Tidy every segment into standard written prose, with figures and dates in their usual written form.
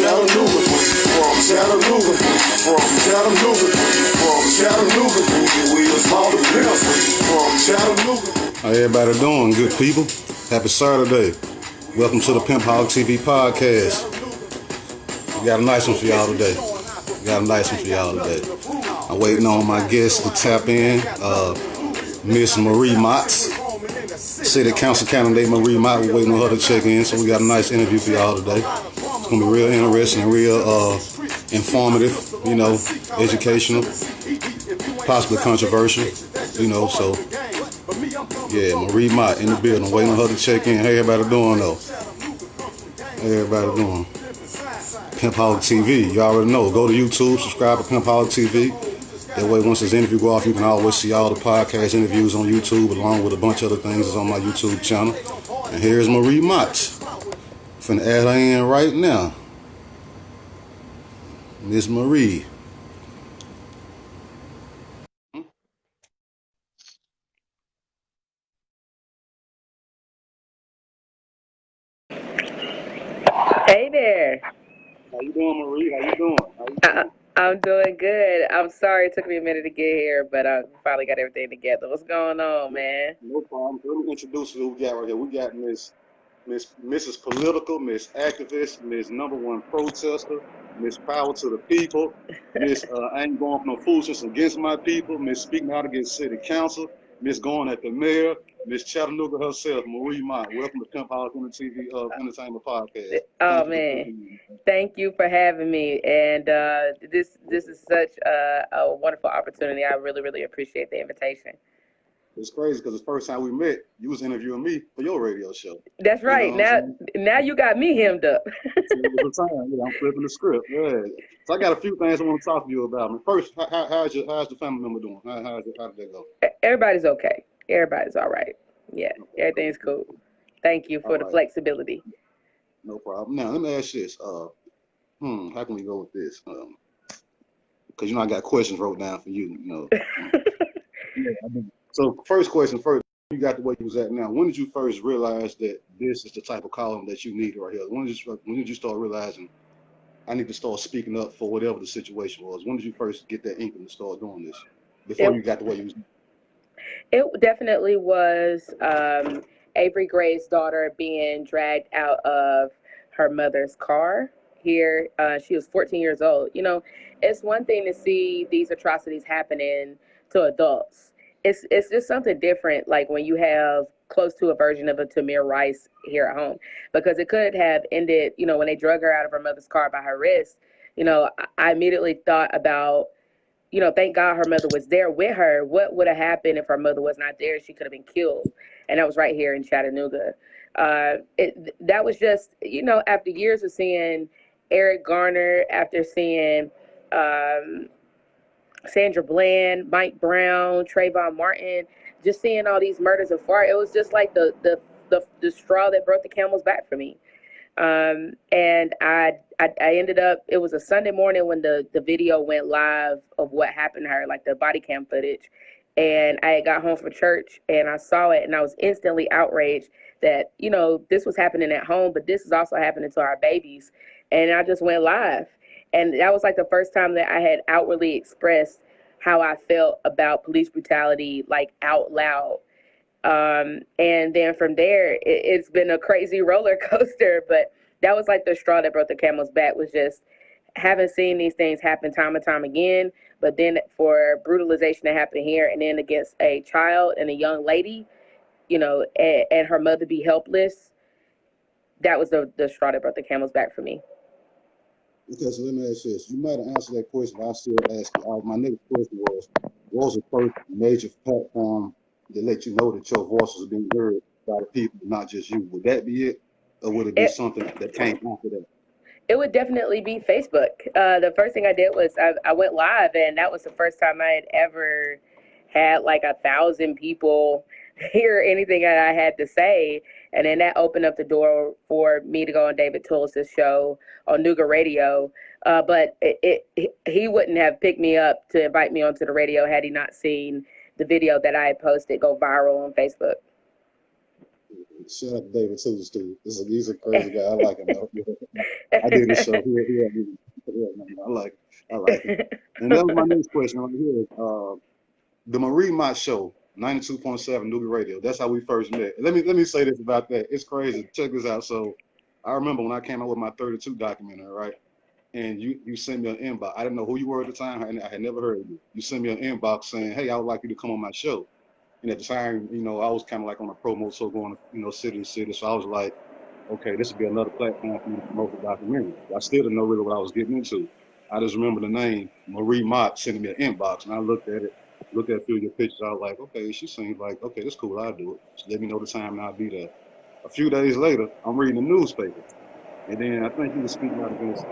Chattanooga, from Chattanooga, from Chattanooga, from Chattanooga, Boogie Wheels, Maal The Pimp, from Chattanooga. How everybody doing, good people? Happy Saturday. Welcome to the Pimpoholic TV podcast. We got a nice one for y'all today. I'm waiting on my guest to tap in, Miss Marie Mott. City Council candidate Marie Mott. We're waiting on her to check in, so we got a nice interview for y'all today. It's going to be real interesting and real informative, educational, possibly controversial, so yeah, Marie Mott in the building, waiting on her to check in. Hey, everybody doing though? Hey, everybody doing? Pimpoholic TV, you already know. Go to YouTube, subscribe to Pimpoholic TV. That way, once this interview go off, you can always see all the podcast interviews on YouTube, along with a bunch of other things that's on my YouTube channel. And here's Marie Mott. Finna add her in right now. Miss Marie. Hey there. How you doing, Marie? How you doing? I'm doing good. I'm sorry it took me a minute to get here, but I finally got everything together. What's going on, man? No problem. Let me introduce who we got right here. We got Mrs. Political, Miss Activist, Miss Number One Protester, Miss Power to the People, Miss I ain't going for no foolishness against my people, Miss Speaking Out Against City Council, Miss Going at the Mayor, Miss Chattanooga herself, Marie Mott. Welcome to Pimpoholic TV Entertainment Podcast. Oh man, thank you for having me. And this is such a wonderful opportunity. I really, really appreciate the invitation. It's crazy because the first time we met, you was interviewing me for your radio show. That's right. Now you got me hemmed up. I'm flipping the script. Yeah. So I got a few things I want to talk to you about. First, how's the family member doing? How did that go? Everybody's okay. Everybody's all right. Yeah, everything's cool. Thank you for the flexibility. No problem. Now let me ask you this. How can we go with this? Because I got questions wrote down for you. Yeah, I mean. So first question first, you got the way you was at now. When did you first realize that this is the type of calling that you need right here? When did you start realizing I need to start speaking up for whatever the situation was? When did you first get that inkling to start doing this? Before you got the way you was? It definitely was Avery Gray's daughter being dragged out of her mother's car here. She was 14 years old. It's one thing to see these atrocities happening to adults. It's just something different, like when you have close to a version of a Tamir Rice here at home, because it could have ended, when they drug her out of her mother's car by her wrist. I immediately thought about, thank God her mother was there with her. What would have happened if her mother was not there? She could have been killed. And that was right here in Chattanooga. That was just, after years of seeing Eric Garner, after seeing Sandra Bland, Mike Brown, Trayvon Martin, just seeing all these murders afar, it was just like the straw that broke the camel's back for me. And I ended up, it was a Sunday morning when the video went live of what happened to her, like the body cam footage. And I got home from church and I saw it and I was instantly outraged that, this was happening at home, but this is also happening to our babies. And I just went live. And that was like the first time that I had outwardly expressed how I felt about police brutality, like out loud. And then from there, it's been a crazy roller coaster. But that was like the straw that broke the camel's back, was just having seen these things happen time and time again. But then for brutalization to happen here and then against a child and a young lady, and her mother be helpless, that was the straw that broke the camel's back for me. Okay, so let me ask you this. You might have answered that question, but I'll still ask you. My next question was, what was the first major platform that let you know that your voice was being heard by the people, not just you? Would that be it? Or would it be something that came after that? It would definitely be Facebook. The first thing I did was I went live, and that was the first time I had ever had like 1,000 people hear anything that I had to say. And then that opened up the door for me to go on David Tullis's show on Nooga Radio. But he wouldn't have picked me up to invite me onto the radio had he not seen the video that I had posted go viral on Facebook. Shout out to David too, Stu. He's a crazy guy. I like him though. I did the show. I like it. I like it. And that was my next question right here. The Marie Mott show, 92.7 Newbie Radio. That's how we first met. Let me say this about that. It's crazy. Check this out. So I remember when I came out with my 32 documentary, right? And you sent me an inbox. I didn't know who you were at the time. I had never heard of you. You sent me an inbox saying, hey, I would like you to come on my show. And at the time, I was kind of like on a promo show going, city to city. So I was like, okay, this would be another platform for me to promote the documentary. I still didn't know really what I was getting into. I just remember the name Marie Mott sending me an inbox, and I looked at a few of your pictures. I was like, okay, she seems like, okay, this is cool. I'll do it. Just let me know the time, and I'll be there. A few days later, I'm reading the newspaper, and then I think he was speaking out against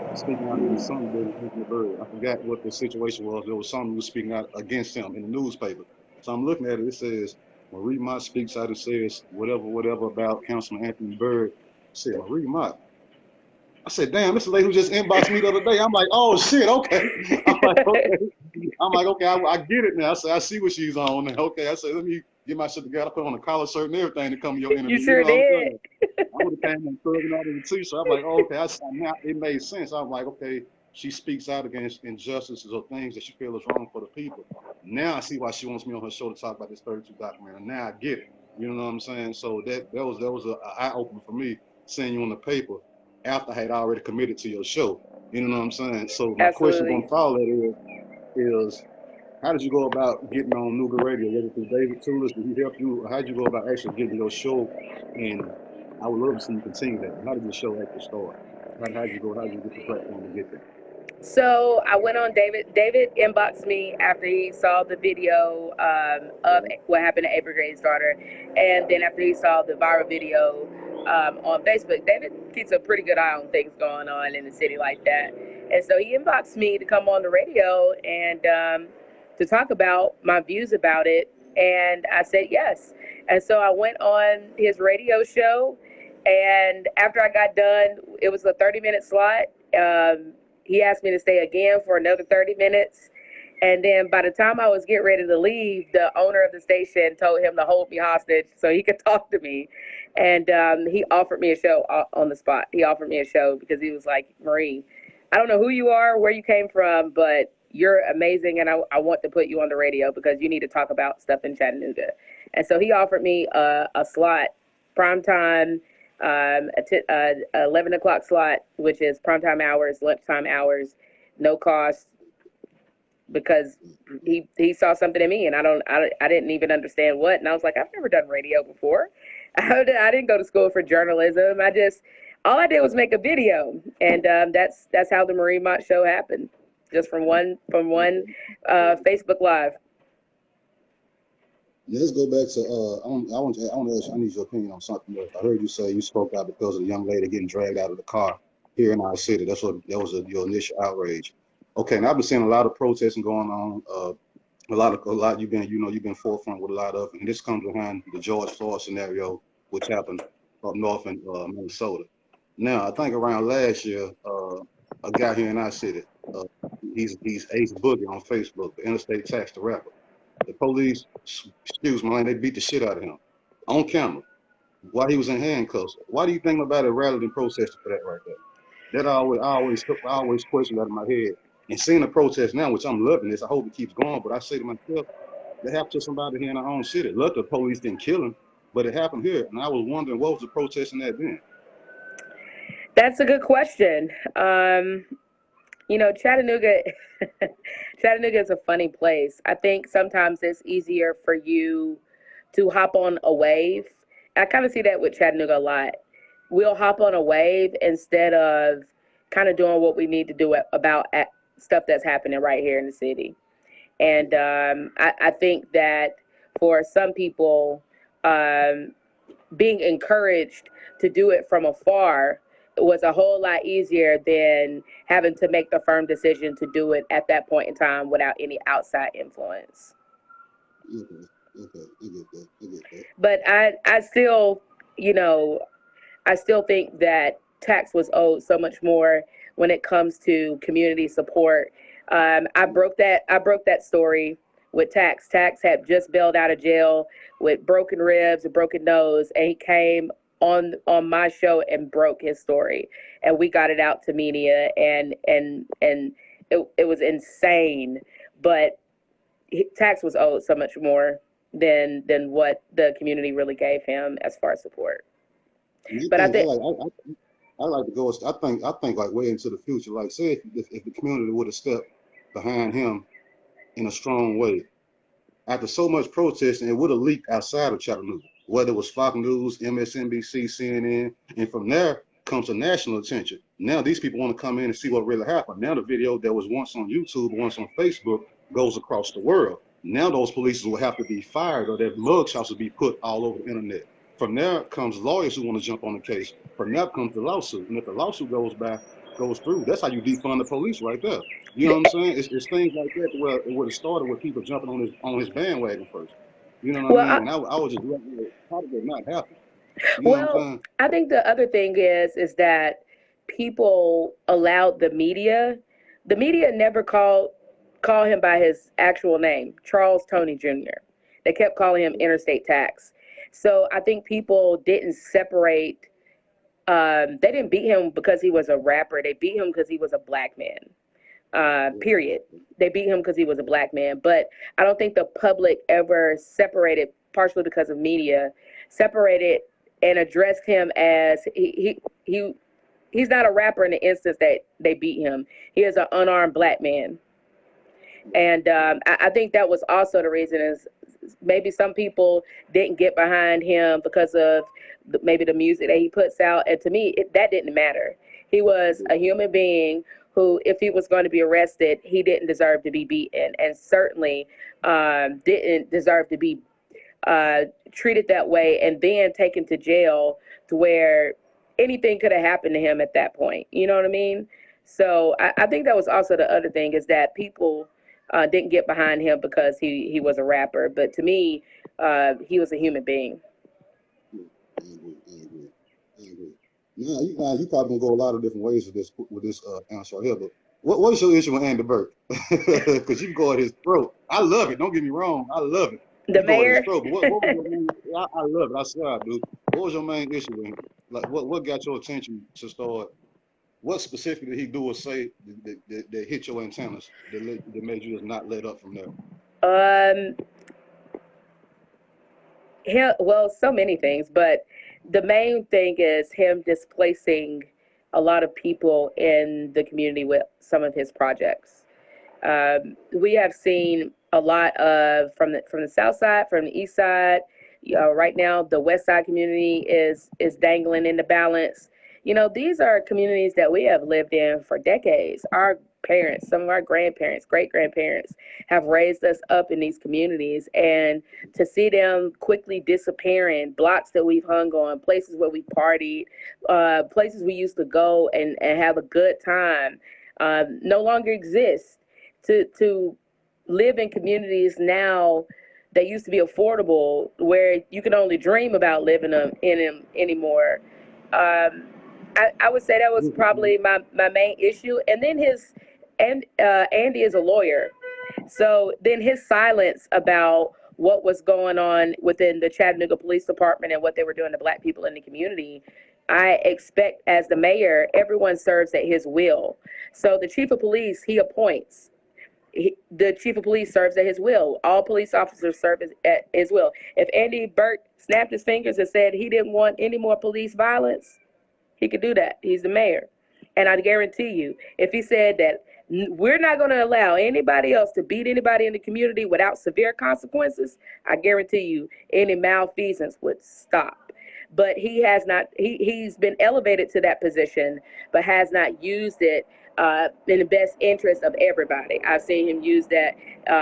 something with Andy Berke. I forgot what the situation was. There was something he was speaking out against him in the newspaper. So I'm looking at it. It says Marie Mott speaks out and says whatever about Councilman Anthony Berke. I said Marie Mott. I said, damn, this is the lady who just inboxed me the other day. I'm like, oh shit, okay. I'm like, okay, I get it now. I said, I see what she's on now. Okay, I said, let me get my shit together. I put on a collar shirt and everything to come to your interview. You sure did. I would have came and thugging out in the t-shirt. I'm like, oh, okay, now it made sense. I'm like, okay, she speaks out against injustices or things that she feels is wrong for the people. Now I see why she wants me on her show to talk about this 32 documentary. Now I get it. You know what I'm saying? So that was an eye opener for me, seeing you on the paper after I had already committed to your show. You know what I'm saying? So my question going to follow that is how did you go about getting on Nougat Radio? Was it through David Toulis? Did he help you? How did you go about actually getting your show? And I would love to see you continue that. How did your show actually start? How did you get the platform to get there? So I went on David. David inboxed me after he saw the video of what happened to Avery Gray's daughter. And then after he saw the viral video on Facebook, David keeps a pretty good eye on things going on in the city like that. And so he inboxed me to come on the radio and to talk about my views about it. And I said yes. And so I went on his radio show. And after I got done, it was a 30-minute slot. He asked me to stay again for another 30 minutes. And then by the time I was getting ready to leave, the owner of the station told him to hold me hostage so he could talk to me. And he offered me a show on the spot. He offered me a show because he was like, Marie, I don't know who you are, where you came from, but you're amazing. And I want to put you on the radio because you need to talk about stuff in Chattanooga. And so he offered me a slot, primetime, 11 o'clock slot, which is primetime hours, lunchtime hours, no cost, because he saw something in me and I didn't even understand what. And I was like, I've never done radio before. I didn't go to school for journalism. All I did was make a video. And that's how the Marie Mott show happened, just from one Facebook Live. Yeah, let's go back to I need your opinion on something else. I heard you say you spoke out because of the young lady getting dragged out of the car here in our city. That was your initial outrage. Okay, and I've been seeing a lot of protesting going on. A lot you've been forefront with a lot of, and this comes behind the George Floyd scenario, which happened up north in Minnesota. Now, I think around last year, a guy here in our city, he's Ace Boogie on Facebook, the Interstate Tax the rapper. The police, they beat the shit out of him on camera while he was in handcuffs. Why do you think nobody rallied and protested for that right there? That I always question that in my head. And seeing the protest now, which I'm loving this, I hope it keeps going. But I say to myself, that happened to somebody here in our own city. Look, the police didn't kill him, but it happened here. And I was wondering, what was the protest in that then? That's a good question. Chattanooga is a funny place. I think sometimes it's easier for you to hop on a wave. I kind of see that with Chattanooga a lot. We'll hop on a wave instead of kind of doing what we need to do about stuff that's happening right here in the city. And I think that for some people, being encouraged to do it from afar was a whole lot easier than having to make the firm decision to do it at that point in time without any outside influence. Okay, I get that. But I still think that Tax was owed so much more when it comes to community support. I broke that story with Tax. Tax had just bailed out of jail with broken ribs, a broken nose, and he came on my show and broke his story, and we got it out to media, and it was insane. But Tax was owed so much more than what the community really gave him as far as support. But I think I like to go. I think like way into the future. Like, say if the community would have stepped behind him in a strong way, after so much protesting, it would have leaked outside of Chattanooga, whether it was Fox News, MSNBC, CNN, and from there comes a national attention. Now these people want to come in and see what really happened. Now the video that was once on YouTube, once on Facebook, goes across the world. Now those police will have to be fired, or their mugshots will be put all over the internet. From there comes lawyers who want to jump on the case. From there comes the lawsuit, and if the lawsuit goes through, that's how you defund the police right there. You know what I'm saying? It's things like that where it would have started with people jumping on his bandwagon first. You know what I mean? And I was just wondering, how did that not happen? You know what I'm saying? I think the other thing is that people allowed the media. The media never call him by his actual name, Charles Tony Jr. They kept calling him Interstate Tax. So I think people didn't separate. They didn't beat him because he was a rapper. They beat him because he was a black man. Period. They beat him because he was a black man. But I don't think the public ever separated, partially because of media, separated and addressed him as he's not a rapper in the instance that they beat him. He is an unarmed black man. And I think that was also the reason is maybe some people didn't get behind him because of maybe the music that he puts out. And to me, that didn't matter. He was a human being who, if he was going to be arrested, he didn't deserve to be beaten, and certainly didn't deserve to be treated that way and then taken to jail to where anything could have happened to him at that point. You know what I mean? So I think that was also the other thing is that people didn't get behind him because he was a rapper. But to me, he was a human being. I agree. Yeah, you probably gonna go a lot of different ways with this answer here. But what is your issue with Andy Berke? Because you can go at his throat. I love it. Don't get me wrong. I love it. The mayor. But what was your main, I love it. I swear I do. What was your main issue with him? Like what got your attention to start? What specifically did he do or say that hit your antennas that made you just not let up from there? Well, so many things, but the main thing is him displacing a lot of people in the community with some of his projects. We have seen a lot of from the south side, from the east side. Right now, the west side community is dangling in the balance. You know, these are communities that we have lived in for decades. Our parents, some of our grandparents, great-grandparents have raised us up in these communities, and to see them quickly disappearing, blocks that we've hung on, places where we partied, places we used to go and have a good time, no longer exist. To live in communities now that used to be affordable, where you can only dream about living in them anymore. I would say that was probably my main issue. And then Andy is a lawyer. So then his silence about what was going on within the Chattanooga Police Department and what they were doing to black people in the community, I expect as the mayor, everyone serves at his will. So the chief of police, he appoints. The chief of police serves at his will. All police officers serve at his will. If Andy Berke snapped his fingers and said he didn't want any more police violence, he could do that. He's the mayor. And I guarantee you, if he said that we're not going to allow anybody else to beat anybody in the community without severe consequences, I guarantee you any malfeasance would stop. But he has not, he's been elevated to that position, but has not used it in the best interest of everybody. I've seen him use that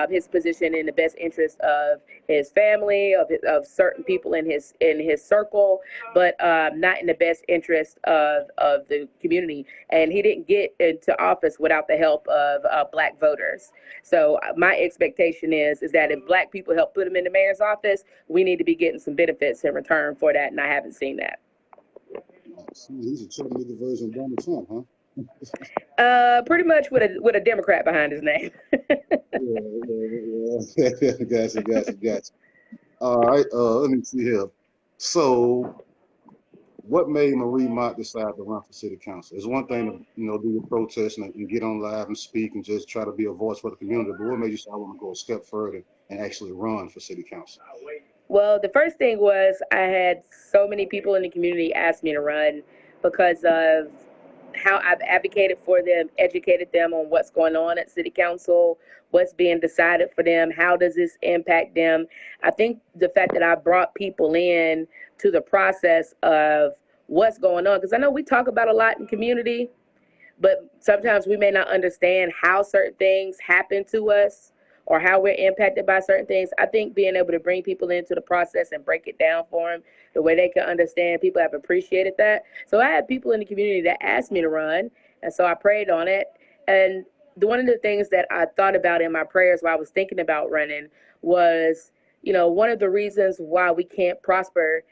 his position in the best interest of his family, of certain people in his circle, but not in the best interest of the community. And he didn't get into office without the help of black voters. So my expectation is that if black people help put him in the mayor's office, we need to be getting some benefits in return for that. And I haven't seen that. He's a Chattanooga version of Donald Trump, huh? Pretty much with a Democrat behind his name. Yeah. Gotcha. All right, let me see here. So what made Marie Mott decide to run for city council? It's one thing to, do your protest and get on live and speak and just try to be a voice for the community, but what made you say I want to go a step further and actually run for city council? Well, the first thing was I had so many people in the community ask me to run because of how I've advocated for them, educated them on what's going on at city council, what's being decided for them, how does this impact them. I think the fact that I brought people in to the process of what's going on, because I know we talk about a lot in community, but sometimes we may not understand how certain things happen to us or how we're impacted by certain things. I think being able to bring people into the process and break it down for them the way they can understand, people have appreciated that. So I had people in the community that asked me to run, and so I prayed on it. And one of the things that I thought about in my prayers while I was thinking about running was, one of the reasons why we can't prosper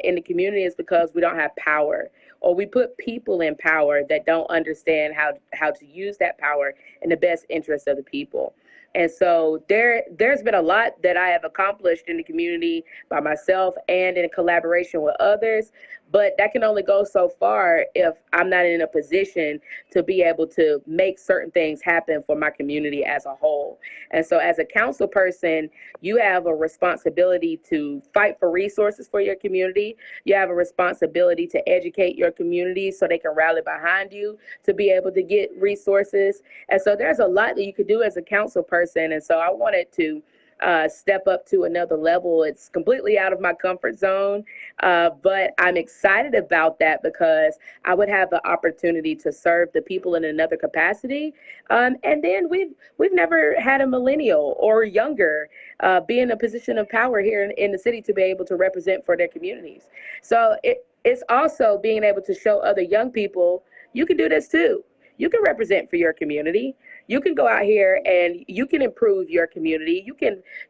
in the community is because we don't have power, or we put people in power that don't understand how to use that power in the best interest of the people. And so there's been a lot that I have accomplished in the community by myself and in collaboration with others, but that can only go so far if I'm not in a position to be able to make certain things happen for my community as a whole. And so as a council person, you have a responsibility to fight for resources for your community. You have a responsibility to educate your community so they can rally behind you to be able to get resources. And so there's a lot that you could do as a council person. And so I wanted to step up to another level. It's completely out of my comfort zone, but I'm excited about that because I would have the opportunity to serve the people in another capacity. And then we've never had a millennial or younger be in a position of power here in the city to be able to represent for their communities. So it's also being able to show other young people, you can do this too. You can represent for your community. You can go out here and you can improve your community.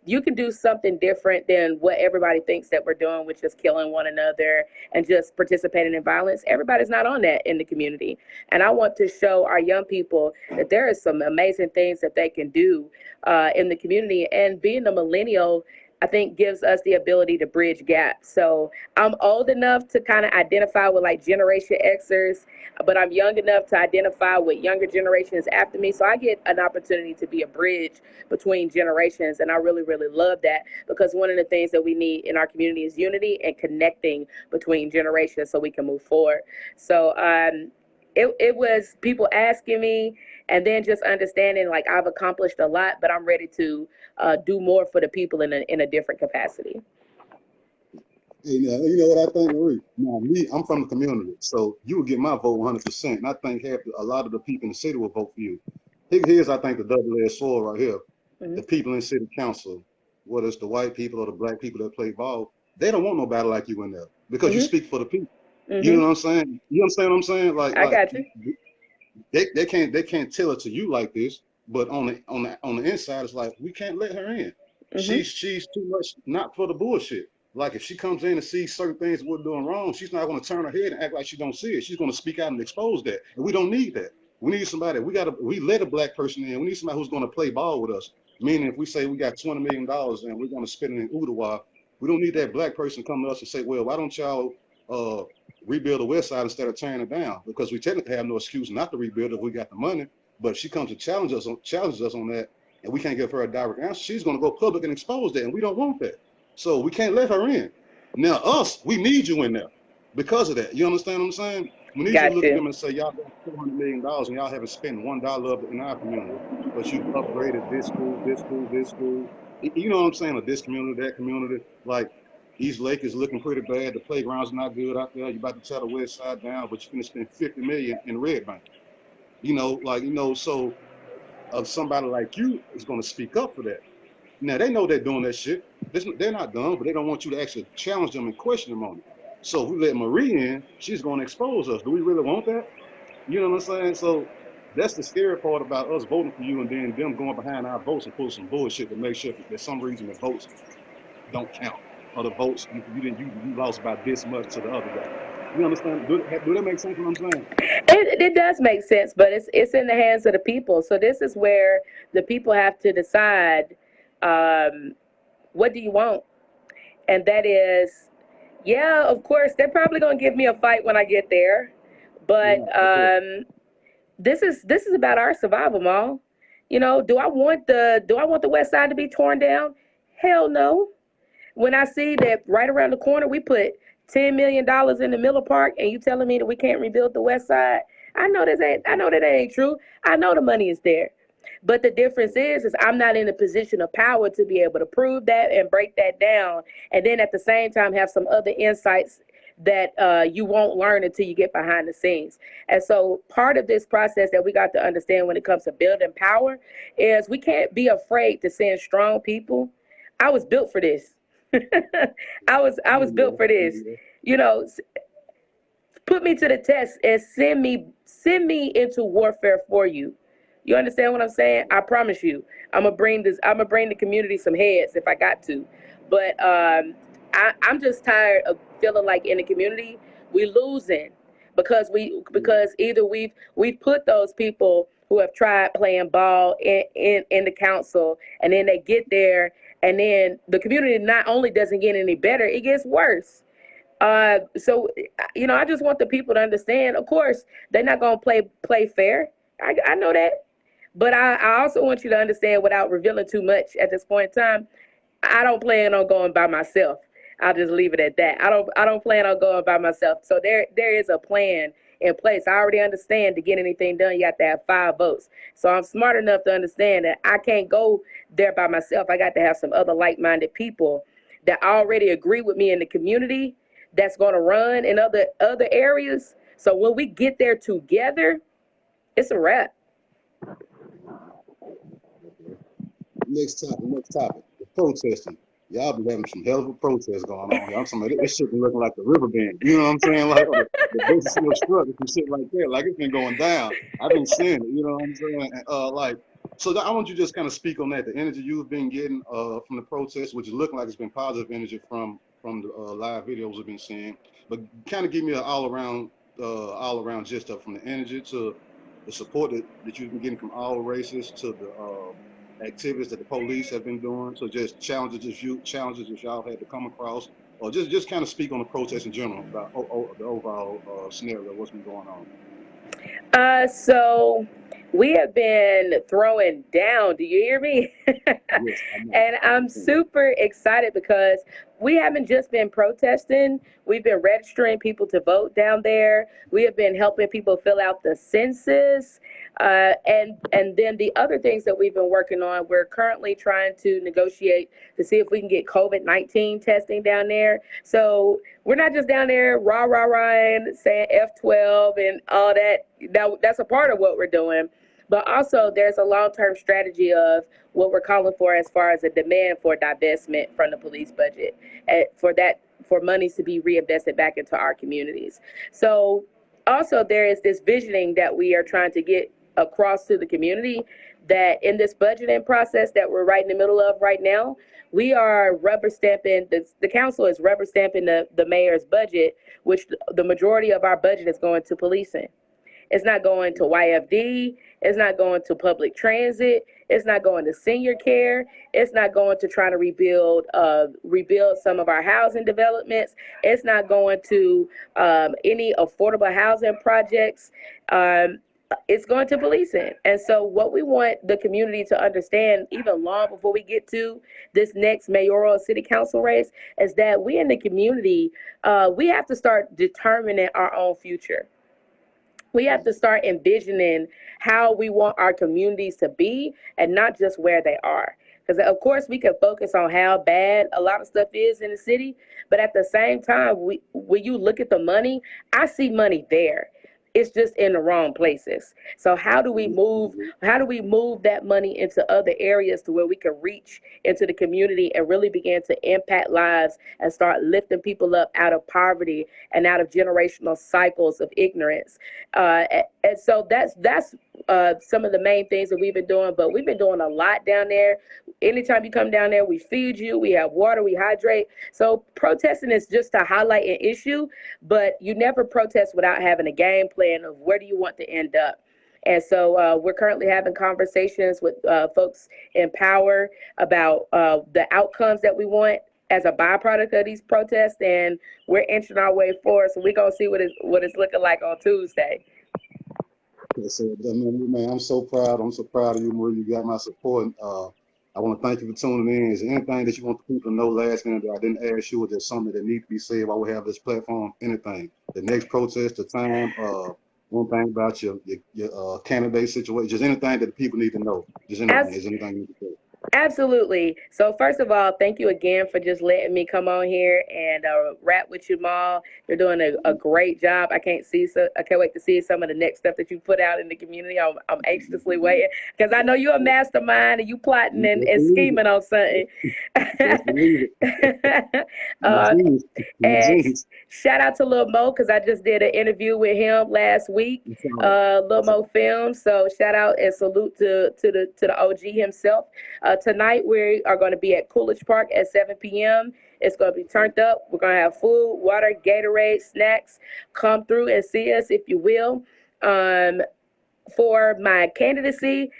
You can do something different than what everybody thinks that we're doing, which is killing one another and just participating in violence. Everybody's not on that in the community. And I want to show our young people that there is some amazing things that they can do in the community. And being a millennial, I think, gives us the ability to bridge gaps. So I'm old enough to kind of identify with like Generation Xers, but I'm young enough to identify with younger generations after me. So I get an opportunity to be a bridge between generations. And I really, really love that because one of the things that we need in our community is unity and connecting between generations so we can move forward. So it was people asking me and then just understanding like I've accomplished a lot, but I'm ready to do more for the people in a different capacity. Hey, now, you know what I think, Marie? Now, me, I'm from the community, so you would get my vote 100%, and I think a lot of the people in the city will vote for you. Here's, I think, the double-edged sword right here. Mm-hmm. The people in city council, whether it's the white people or the black people that play ball, they don't want nobody like you in there because mm-hmm. you speak for the people. Mm-hmm. You know what I'm saying? You understand what I'm saying? I got you. They can't tell it to you like this, but on the inside, it's like we can't let her in. Mm-hmm. She's too much not for the bullshit. Like if she comes in and sees certain things we're doing wrong, she's not going to turn her head and act like she don't see it. She's going to speak out and expose that. And we don't need that. We need somebody. We let a black person in. We need somebody who's going to play ball with us. Meaning if we say we got $20 million and we're going to spend it in Ottawa, we don't need that black person come to us and say, well, why don't y'all rebuild the west side instead of tearing it down? Because we technically have no excuse not to rebuild if we got the money. But if she comes to challenge us on that and we can't give her a direct answer, she's going to go public and expose that. And we don't want that. So we can't let her in. Now, we need you in there because of that. You understand what I'm saying? We need you to look at them and say, y'all got $400 million and y'all haven't spent $1 of it in our community, but you've upgraded this school, this school, this school. You know what I'm saying? Or this community, that community. Like, East Lake is looking pretty bad. The playground's not good out there. You're about to tear the west side down, but you're going to spend $50 million in Red Bank. So somebody like you is going to speak up for that. Now, they know they're doing that shit. They're not dumb, but they don't want you to actually challenge them and question them on it. So if we let Marie in, she's going to expose us. Do we really want that? You know what I'm saying? So that's the scary part about us voting for you and then them going behind our votes and pulling some bullshit to make sure that there's some reason the votes don't count. Or the votes, you lost by this much to the other guy. You understand? Do that make sense what I'm saying? It does make sense, but it's in the hands of the people. So this is where the people have to decide, what do you want? And that is, Yeah, of course, they're probably gonna give me a fight when I get there, but Yeah, okay. this is about our survival, Maul. You know, do I want the West Side to be torn down? Hell no. When I see that right around the corner we put $10 million in the Miller Park, and you telling me that we can't rebuild the West Side, I know that ain't true. I know the money is there. But the difference is I'm not in a position of power to be able to prove that and break that down, and then at the same time have some other insights that you won't learn until you get behind the scenes. And so part of this process that we got to understand when it comes to building power is we can't be afraid to send strong people. I was built for this. I was built for this. You know, put me to the test and send me into warfare for you. You understand what I'm saying? I promise you, I'm gonna bring the community some heads if I got to. But I'm just tired of feeling like in the community we losing because either we've put those people who have tried playing ball in the council, and then they get there, and then the community not only doesn't get any better, it gets worse. So I just want the people to understand. Of course, they're not gonna play fair. I know that, but I also want you to understand, without revealing too much at this point in time, I don't plan on going by myself. I'll just leave it at that. I don't plan on going by myself. So there is a plan in place. I already understand to get anything done, you have to have 5 votes. So I'm smart enough to understand that I can't go there by myself. I got to have some other like-minded people that already agree with me in the community that's going to run in other areas. So when we get there together, it's a wrap. Next topic, next topic. The protesting. Y'all be having some hell of a protest going on here. I'm talking about this shit been looking like the riverbend. You know what I'm saying? Like the basis of struck and some shit like that. Like it's been going down. I've been seeing it. You know what I'm saying? And, so I want you to just kind of speak on that. The energy you've been getting from the protest, which is looking like it's been positive energy from the live videos we've been seeing. But kind of give me an all around gist of from the energy to the support that you've been getting from all races to the activities that the police have been doing. So just challenges that y'all had to come across, or just kind of speak on the protest in general about the overall scenario, what's been going on. So we have been throwing down. Do you hear me? Yes, I know. And I'm super excited because we haven't just been protesting. We've been registering people to vote down there. We have been helping people fill out the census. And then the other things that we've been working on, we're currently trying to negotiate to see if we can get COVID-19 testing down there. So we're not just down there rah rah rah saying F12 and all that. That's a part of what we're doing. But also, there's a long-term strategy of what we're calling for as far as a demand for divestment from the police budget, and for monies to be reinvested back into our communities. So also there is this visioning that we are trying to get across to the community, that in this budgeting process that we're right in the middle of right now, we are rubber stamping, the council is rubber stamping the mayor's budget, which the majority of our budget is going to policing. It's not going to YFD. It's not going to public transit. It's not going to senior care. It's not going to try to rebuild some of our housing developments. It's not going to any affordable housing projects. It's going to policing. And so what we want the community to understand, even long before we get to this next mayoral city council race, is that we in the community, we have to start determining our own future. We have to start envisioning how we want our communities to be and not just where they are. Because, of course, we can focus on how bad a lot of stuff is in the city. But at the same time, when you look at the money, I see money there. It's just in the wrong places. So how do we move that money into other areas to where we can reach into the community and really begin to impact lives and start lifting people up out of poverty and out of generational cycles of ignorance? And so that's some of the main things that we've been doing, but we've been doing a lot down there. Anytime you come down there, we feed you, we have water, we hydrate. So protesting is just to highlight an issue, but you never protest without having a game plan of where do you want to end up. And so we're currently having conversations with folks in power about the outcomes that we want as a byproduct of these protests, and we're inching our way forward. So we're gonna see what it's looking like on Tuesday. So, man, I'm so proud. I'm so proud of you, Marie. You got my support. I want to thank you for tuning in. Is there anything that you want people to know last minute that I didn't ask you? Or there's something that needs to be said while we have this platform? Anything? The next protest, the time, one thing about your candidate situation, just anything that the people need to know. Just anything. Is anything you need to say? Absolutely. So first of all, thank you again for just letting me come on here and rap with you, Maal. You're doing a great job. I can't wait to see some of the next stuff that you put out in the community. I'm anxiously waiting because I know you're a mastermind and you plotting and scheming on something. And shout out to Lil Mo because I just did an interview with him last week. Lil Mo Film. So shout out and salute to the OG himself. Tonight we are going to be at Coolidge Park at 7 p.m. It's going to be turned up. We're going to have food, water, Gatorade, snacks. Come through and see us if you will. For my candidacy,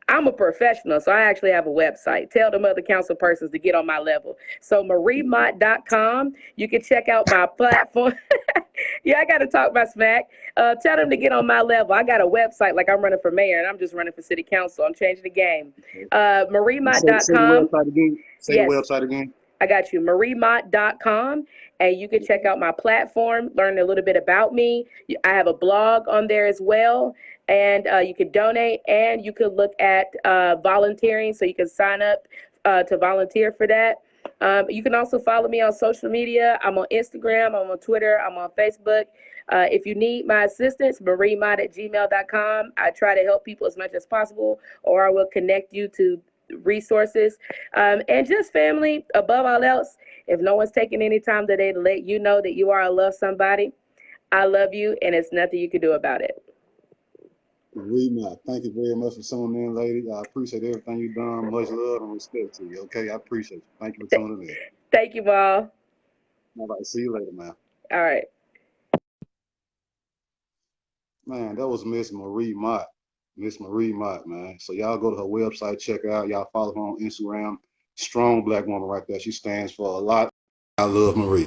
I'm a professional, so I actually have a website. Tell them other council persons to get on my level. So mariemott.com. You can check out my platform. Yeah, I got to talk my smack. Tell them to get on my level. I got a website like I'm running for mayor, and I'm just running for city council. I'm changing the game. mariemott.com. Say the website again. I got you, mariemott.com, and you can check out my platform, learn a little bit about me. I have a blog on there as well, and you can donate, and you can look at volunteering, so you can sign up to volunteer for that. You can also follow me on social media. I'm on Instagram, I'm on Twitter, I'm on Facebook. If you need my assistance, mariemott@gmail.com. I try to help people as much as possible, or I will connect you to resources. And just family, above all else, if no one's taking any time today to let you know that you are a love somebody, I love you, and it's nothing you can do about it. Marie, thank you very much for tuning in, lady. I appreciate everything you've done. Much love and respect to you. Okay, I appreciate you. Thank you for tuning in. Thank you, Maal. All right, see you later, man. All right. Man, that was Miss Marie Mott. Miss Marie Mott, man. So y'all go to her website, check her out. Y'all follow her on Instagram. Strong black woman right there. She stands for a lot. I love Marie.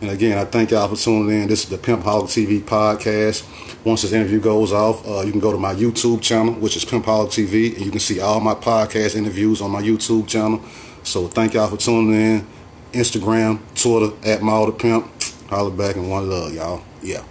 And again, I thank y'all for tuning in. This is the Pimpoholic TV podcast. Once this interview goes off, you can go to my YouTube channel, which is Pimpoholic TV, and you can see all my podcast interviews on my YouTube channel. So thank y'all for tuning in. Instagram, Twitter, @Maal The Pimp. Holler back and one love, y'all. Yeah.